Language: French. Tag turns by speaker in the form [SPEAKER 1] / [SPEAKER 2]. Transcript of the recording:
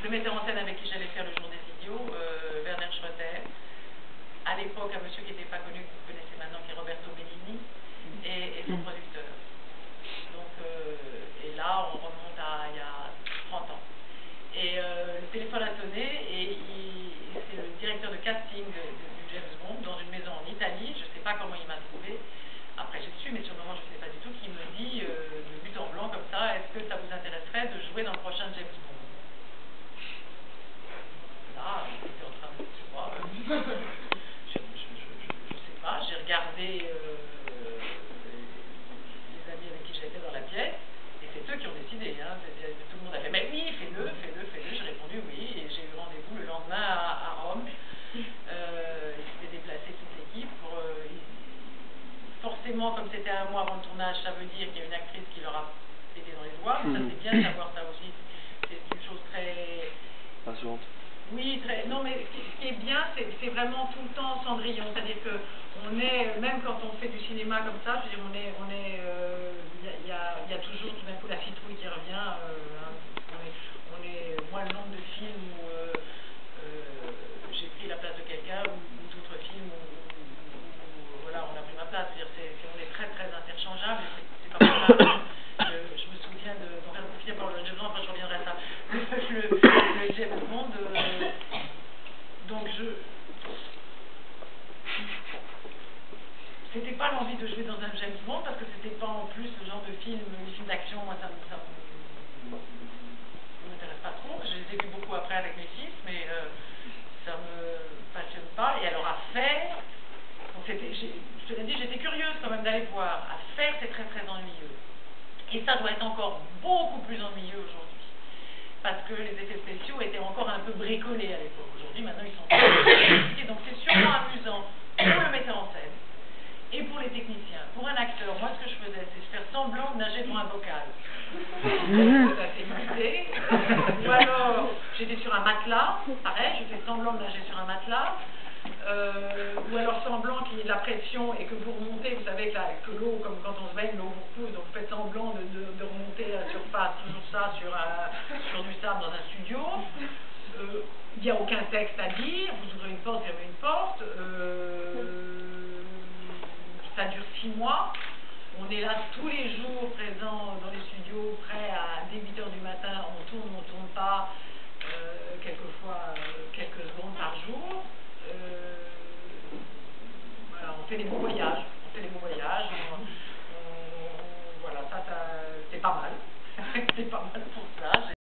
[SPEAKER 1] le metteur en scène avec qui j'allais faire Le Jour des Idiots, Werner Schroeter, à l'époque un monsieur qui n'était pas connu, que vous connaissez maintenant, qui est Roberto Benigni, et son producteur. Donc, et là, on remonte à il y a 30 ans. Et le téléphone a sonné, et c'est le directeur de casting du James Bond dans une maison en Italie. Je ne sais pas comment il m'a trouvé. Après, j'ai su, mais sur le moment, je ne sais pas du tout, qui me dit de but en blanc comme ça, est-ce que ça vous intéresserait de jouer dans le prochain James Bond? Là, on était en train de, je sais pas, je sais pas, j'ai regardé les amis avec qui j'étais dans la pièce, et c'est eux qui ont décidé, hein. Tout le monde a fait, mais oui, fais-le, fais-le, fais-le. J'ai répondu oui, et j'ai eu rendez-vous le lendemain à Rome. Ils s'étaient déplacés toute l'équipe pour... forcément, comme c'était un mois avant le tournage, ça veut dire qu'il y a une actrice qui leur a pété dans les doigts, mais ça c'est bien de savoir ça aussi, c'est une chose très...
[SPEAKER 2] rassurante. Oui,
[SPEAKER 1] très... Non, mais ce qui est bien, c'est vraiment tout le temps Cendrillon, c'est-à-dire que on est, même quand on fait du cinéma comme ça, je veux dire, il y a toujours tout d'un coup la citrouille qui revient, hein, moi, le nombre de films où j'ai pris la place de quelqu'un, ou d'autres films où voilà, on a pris ma place, c'est-à-dire on est très très interchangeables, c'est comme ça. Je me souviens de... Donc, on finit par le James Bond, après je reviendrai à ça. Le James Bond, donc c'était pas l'envie de jouer dans un James Bond, parce que c'était pas en plus le genre de film, les films d'action, moi ça m'intéresse pas trop. Je les ai vus beaucoup après avec mes fils, mais ça me passionne pas. Et alors à faire, donc je te l'ai dit, j'étais curieuse quand même d'aller voir. À faire, c'est très très ennuyeux. Et ça doit être encore beaucoup plus ennuyeux aujourd'hui. Parce que les effets spéciaux étaient encore un peu bricolés à l'époque. Aujourd'hui, maintenant, ils sont sophistiqués. Donc c'est sûrement amusant pour le metteur en scène et pour les techniciens. Pour un acteur, moi, ce que je faisais, c'est faire semblant de nager dans un bocal. Ça s'est musclé. Ou alors, j'étais sur un matelas. Pareil, je fais semblant de nager sur un matelas. Ou alors semblant qu'il y ait de la pression et que vous remontez, vous savez que l'eau, comme quand on se baigne, l'eau vous pousse, donc vous faites semblant de remonter à la surface, toujours ça sur du sable dans un studio. Il n'y a aucun texte à dire, vous ouvrez une porte, fermez une porte, ça dure 6 mois, on est là tous les jours présents dans les studios, prêts à dès 8 h du matin, on tourne pas, quelquefois quelques secondes par jour. Voilà, on fait des beaux voyages, voilà, ça c'est pas mal, c'est pas mal pour ça.